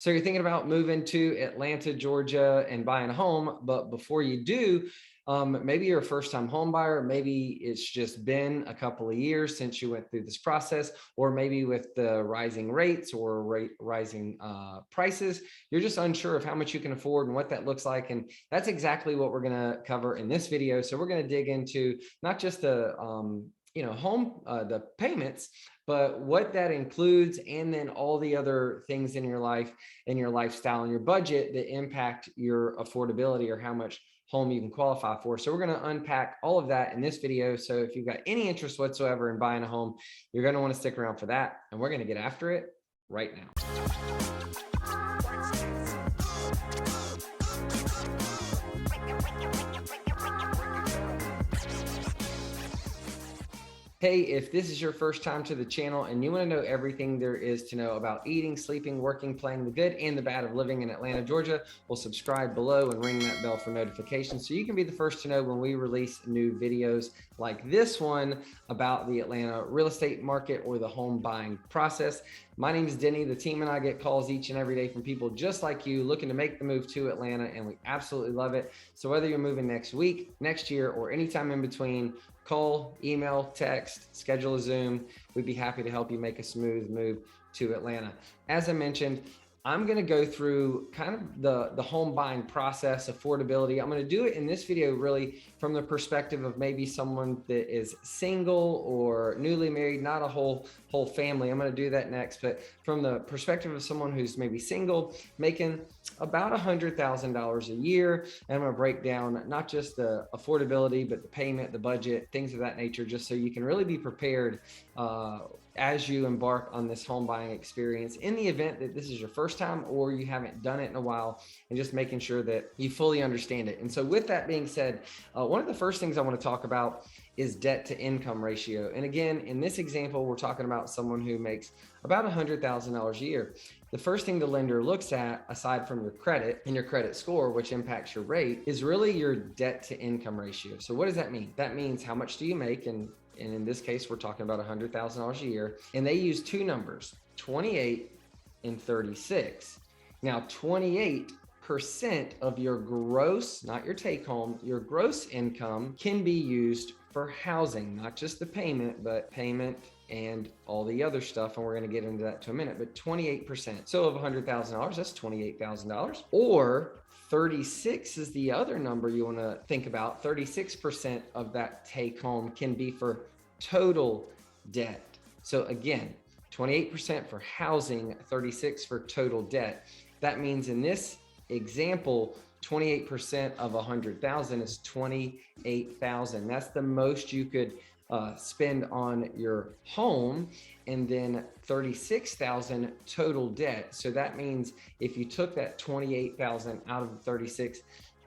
So you're thinking about moving to Atlanta, Georgia and buying a home, but before you do, maybe you're a first-time home buyer, maybe it's just been a couple of years since you went through this process, or maybe with the rising rates or rising prices, you're just unsure of how much you can afford and what that looks like. And that's exactly what we're gonna cover in this video. So we're gonna dig into not just the home the payments, but what that includes, and then all the other things in your life and your lifestyle and your budget that impact your affordability or how much home you can qualify for. So we're going to unpack all of that in this video. So if you've got any interest whatsoever in buying a home, you're going to want to stick around for that. And we're going to get after it right now. Hey, if this is your first time to the channel and you want to know everything there is to know about eating, sleeping, working, playing, the good and the bad of living in Atlanta, Georgia, well, subscribe below and ring that bell for notifications so you can be the first to know when we release new videos like this one about the Atlanta real estate market or the home buying process. My name is Denny. The team and I get calls each and every day from people just like you looking to make the move to Atlanta, and we absolutely love it. So whether you're moving next week, next year, or anytime in between, call, email, text, schedule a Zoom. We'd be happy to help you make a smooth move to Atlanta. As I mentioned, I'm going to go through kind of the home buying process, affordability. I'm going to do it in this video really from the perspective of maybe someone that is single or newly married, not a whole family. I'm going to do that next, but from the perspective of someone who's maybe single, making about $100,000 a year. And I'm going to break down not just the affordability, but the payment, the budget, things of that nature, just so you can really be prepared as you embark on this home buying experience in the event that this is your first time or you haven't done it in a while, and just making sure that you fully understand it. And so with that being said, one of the first things I want to talk about is debt to income ratio. And again, in this example, we're talking about someone who makes about $100,000 a year. The first thing the lender looks at, aside from your credit and your credit score, which impacts your rate, is really your debt to income ratio. So what does that mean? That means how much do you make? And in this case, we're talking about $100,000 a year. And they use two numbers, 28 and 36. Now, 28% of your gross, not your take home, your gross income can be used for housing, not just the payment, but payment and all the other stuff. And we're going to get into that in a minute, but 28%. So of $100,000, that's $28,000. Or 36 is the other number you want to think about. 36% of that take home can be for total debt. So again, 28% for housing, 36 for total debt. That means in this example, 28% of 100,000 is 28,000. That's the most you could spend on your home, and then 36,000 total debt. So that means if you took that 28,000 out of the 36,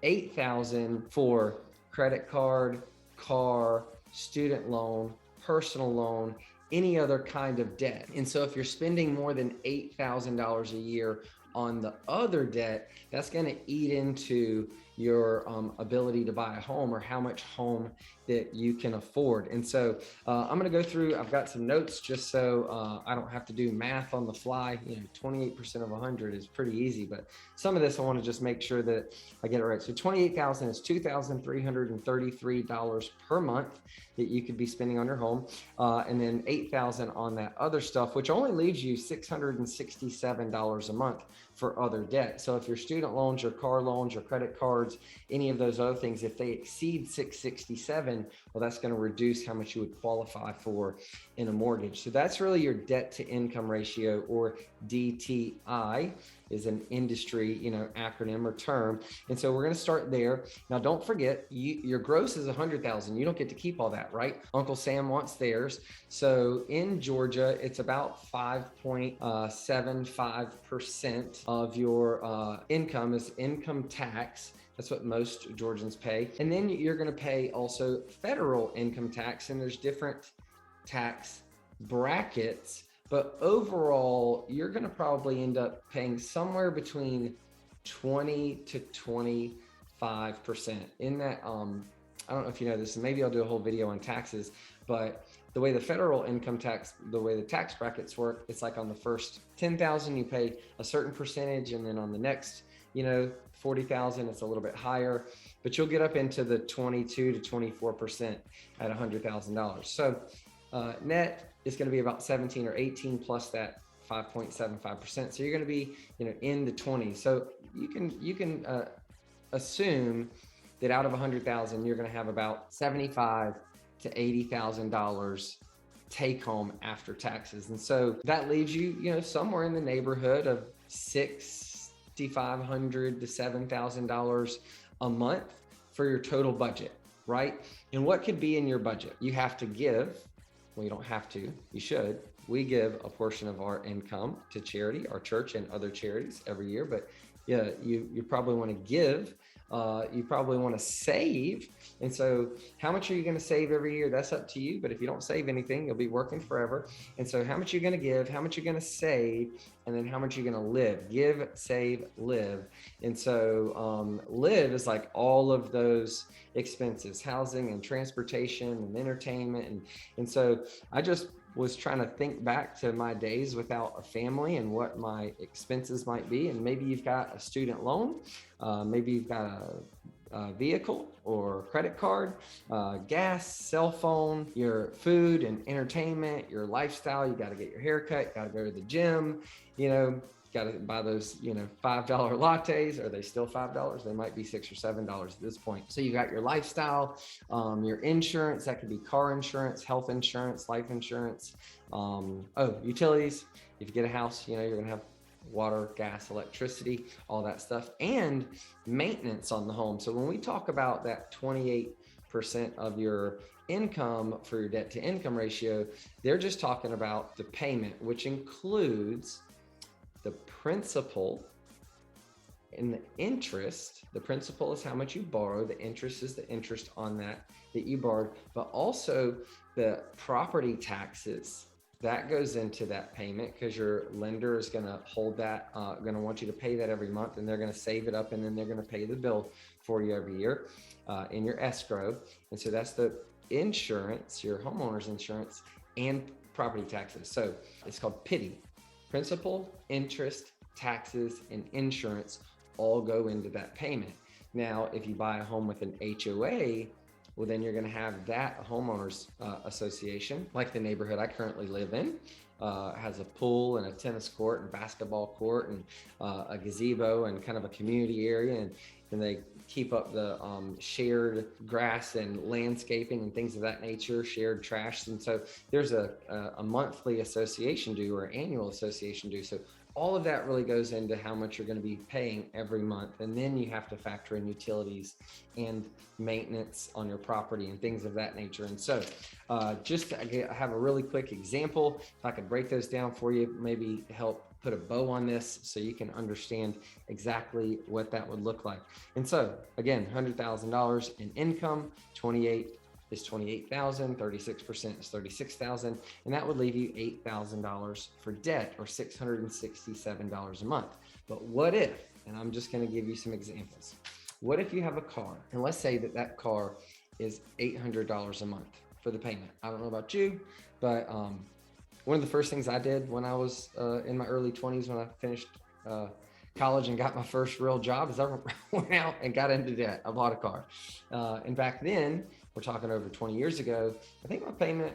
8,000 for credit card, car, student loan, personal loan, any other kind of debt. And so if you're spending more than $8,000 a year on the other debt, that's going to eat into your ability to buy a home or how much home that you can afford. And so I'm going to go through, I've got some notes just so I don't have to do math on the fly. 28% of 100 is pretty easy, but some of this I want to just make sure that I get it right. So 28,000 is $2,333 per month that you could be spending on your home. And then 8,000 on that other stuff, which only leaves you $667 a month for other debt. So if your student loans, your car loans, your credit cards, any of those other things, if they exceed 667, well, that's going to reduce how much you would qualify for in a mortgage. So that's really your debt to income ratio, or DTI is an industry, acronym or term. And so we're going to start there. Now, don't forget, your gross is 100,000. You don't get to keep all that, right? Uncle Sam wants theirs. So in Georgia, it's about 5.75% of your income is income tax. That's what most Georgians pay. And then you're going to pay also federal income tax, and there's different tax brackets. But overall, you're going to probably end up paying somewhere between 20 to 25% in that. I don't know if you know this, and maybe I'll do a whole video on taxes, but the way the federal income tax, the way the tax brackets work, it's like on the first 10,000, you pay a certain percentage. And then on the next, 40,000, it's a little bit higher, but you'll get up into the 22 to 24% at $100,000. So net is going to be about 17 or 18 plus that 5.75%. So you're going to be, in the 20s. So you can assume that out of 100,000, you're going to have about 75 to $80,000 take home after taxes. And so that leaves you, somewhere in the neighborhood of $6,500 to $7,000 a month for your total budget, right? And what could be in your budget? You have to give, well, you don't have to, you should. We give a portion of our income to charity, our church and other charities every year, but yeah, you probably want to give. You probably want to save. And so how much are you going to save every year? That's up to you. But if you don't save anything, you'll be working forever. And so how much you're going to give, how much you're going to save, and then how much you're going to live. Give, save, live. And so live is like all of those expenses, housing and transportation and entertainment. And so I just was trying to think back to my days without a family and what my expenses might be. And maybe you've got a student loan, maybe you've got a vehicle or credit card, gas, cell phone, your food and entertainment, your lifestyle. You got to get your hair cut, got to go to the gym, got to buy those, $5 lattes. Are they still $5? They might be $6 or $7 at this point. So you got your lifestyle, your insurance, that could be car insurance, health insurance, life insurance, utilities. If you get a house, you're going to have water, gas, electricity, all that stuff, and maintenance on the home. So when we talk about that 28% of your income for your debt to income ratio, they're just talking about the payment, which includes the principal and the interest. The principal is how much you borrow. The interest is the interest on that you borrowed, but also the property taxes that goes into that payment, because your lender is going to hold that, going to want you to pay that every month, and they're going to save it up, and then they're going to pay the bill for you every year in your escrow. And so that's the insurance, your homeowner's insurance, and property taxes. So it's called PITI. Principal, interest, taxes, and insurance all go into that payment. Now, if you buy a home with an HOA, well, then you're going to have that homeowners association, like the neighborhood I currently live in, has a pool and a tennis court and basketball court and a gazebo and kind of a community area. And they keep up the shared grass and landscaping and things of that nature, shared trash. And so there's a monthly association due or annual association due. So all of that really goes into how much you're going to be paying every month. And then you have to factor in utilities and maintenance on your property and things of that nature. And so just to have a really quick example, if I could break those down for you, maybe help put a bow on this so you can understand exactly what that would look like. And so again, $100,000 in income, 28 is 28,000, 36% is 36,000, and that would leave you $8,000 for debt, or $667 a month. But what if, and I'm just going to give you some examples. What if you have a car, and let's say that car is $800 a month for the payment? I don't know about you, but one of the first things I did when I was in my early 20s, when I finished college and got my first real job, is I went out and got into debt. I bought a car. And back then, we're talking over 20 years ago, I think my payment,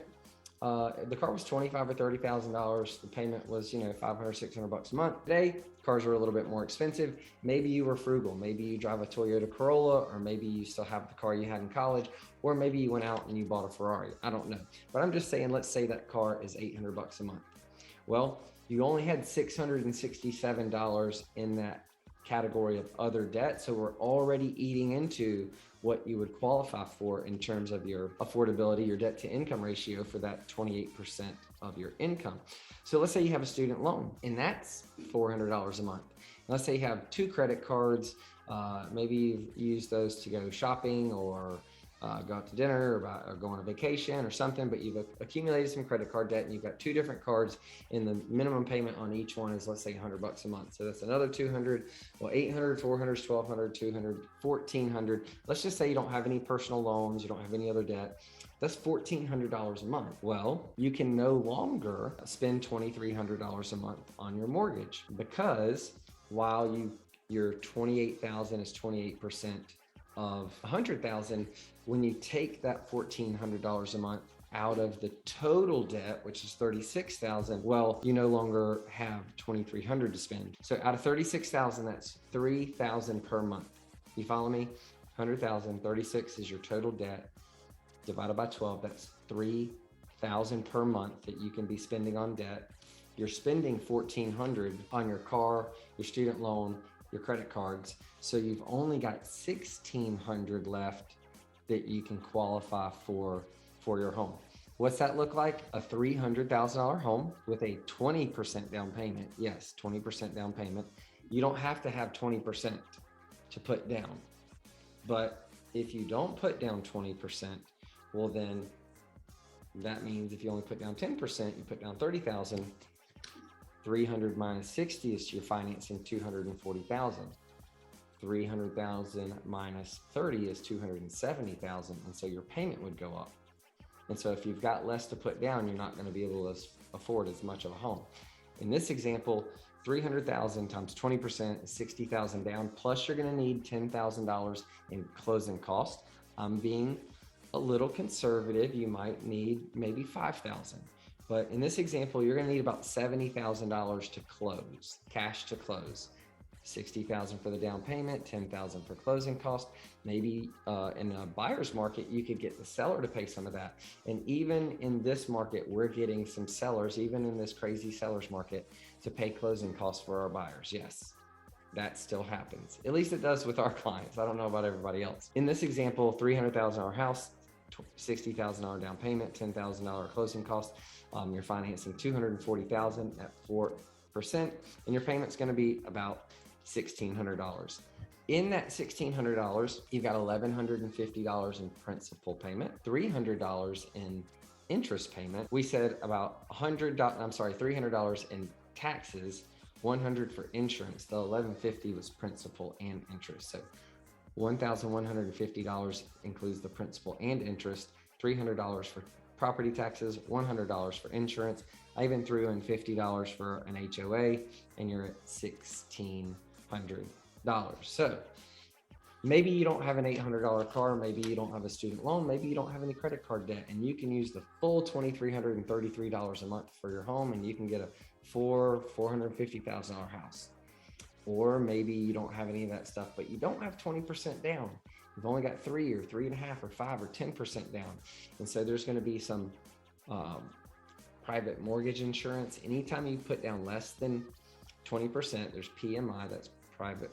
the car was $25,000 or $30,000. The payment was, $500, $600 a month. Today, cars are a little bit more expensive. Maybe you were frugal. Maybe you drive a Toyota Corolla, or maybe you still have the car you had in college, or maybe you went out and you bought a Ferrari. I don't know. But I'm just saying, let's say that car is $800 a month. Well, you only had $667 in that category of other debt. So we're already eating into what you would qualify for in terms of your affordability, your debt to income ratio for that 28% of your income. So let's say you have a student loan, and that's $400 a month. Let's say you have 2 credit cards. Maybe you've used those to go shopping or go out to dinner, or go on a vacation or something, but you've accumulated some credit card debt, and you've got 2 different cards, and the minimum payment on each one is, let's say, $100 a month. So that's another 200, well, 800, 400, 1200, 200, 1400. Let's just say you don't have any personal loans, you don't have any other debt. That's $1,400 a month. Well, you can no longer spend $2,300 a month on your mortgage, because while your 28,000 is 28% of 100,000, when you take that $1,400 a month out of the total debt, which is 36,000, well, you no longer have 2,300 to spend. So out of 36,000, that's 3,000 per month. You follow me? 100,000, 36 is your total debt, divided by 12, that's 3,000 per month that you can be spending on debt. You're spending 1,400 on your car, your student loan, your credit cards. So you've only got 1,600 left that you can qualify for your home. What's that look like? A $300,000 home with a 20% down payment. Yes, 20% down payment. You don't have to have 20% to put down. But if you don't put down 20%, well, then that means if you only put down 10%, you put down 30,000. 300 minus 60 is you're financing 240,000. 300,000 minus 30 is 270,000, and so your payment would go up. And so if you've got less to put down, you're not going to be able to afford as much of a home. In this example, 300,000 times 20% is 60,000 down, plus you're going to need $10,000 in closing costs. I'm being a little conservative. You might need maybe 5,000. But in this example, you're going to need about $70,000 to close, cash to close. 60,000 for the down payment, 10,000 for closing cost. Maybe in a buyer's market, you could get the seller to pay some of that. And even in this market, we're getting some sellers, even in this crazy seller's market, to pay closing costs for our buyers. Yes, that still happens. At least it does with our clients. I don't know about everybody else. In this example, $300,000 house, $60,000 down payment, $10,000 closing cost. You're financing $240,000 at 4%, and your payment's going to be about $1,600. In that $1,600, you've got $1,150 in principal payment, $300 in interest payment. We said about $300 in taxes, $100 for insurance. The $1,150 was principal and interest. So $1,150 includes the principal and interest, $300 for property taxes, $100 for insurance. I even threw in $50 for an HOA, and you're at $1,600. So maybe you don't have an $800 car, maybe you don't have a student loan, maybe you don't have any credit card debt, and you can use the full $2,333 a month for your home, and you can get a $450,000 house. Or maybe you don't have any of that stuff, but you don't have 20% down. You've only got 3 or 3.5 or 5 or 10% down. And so there's going to be some private mortgage insurance. Anytime you put down less than 20%, there's PMI, that's private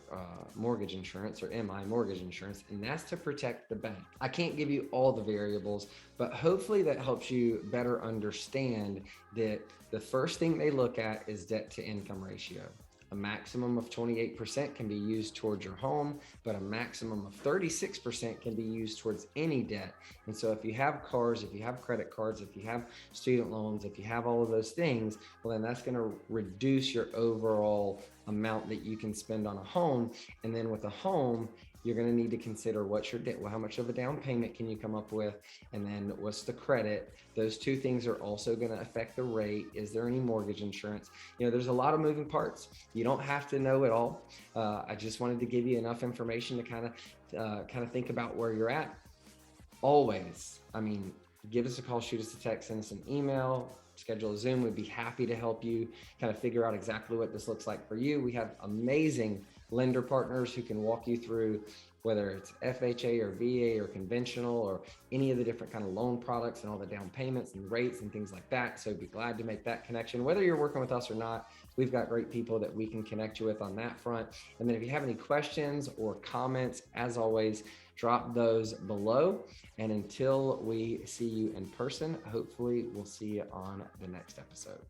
mortgage insurance, or MI mortgage insurance, and that's to protect the bank. I can't give you all the variables, but hopefully that helps you better understand that the first thing they look at is debt to income ratio. A maximum of 28% can be used towards your home, but a maximum of 36% can be used towards any debt. And so if you have cars, if you have credit cards, if you have student loans, if you have all of those things, well, then that's going to reduce your overall amount that you can spend on a home. And then with a home, you're going to need to consider what's your debt. Well, how much of a down payment can you come up with? And then what's the credit? Those two things are also going to affect the rate. Is there any mortgage insurance? You know, there's a lot of moving parts. You don't have to know it all. I just wanted to give you enough information to kind of think about where you're at. Always, I mean, give us a call, shoot us a text, send us an email, schedule a Zoom. We'd be happy to help you kind of figure out exactly what this looks like for you. We have amazing lender partners who can walk you through whether it's FHA or VA or conventional or any of the different kind of loan products and all the down payments and rates and things like that. So be glad to make that connection. Whether you're working with us or not, we've got great people that we can connect you with on that front. And then if you have any questions or comments, as always, drop those below. And until we see you in person, hopefully we'll see you on the next episode.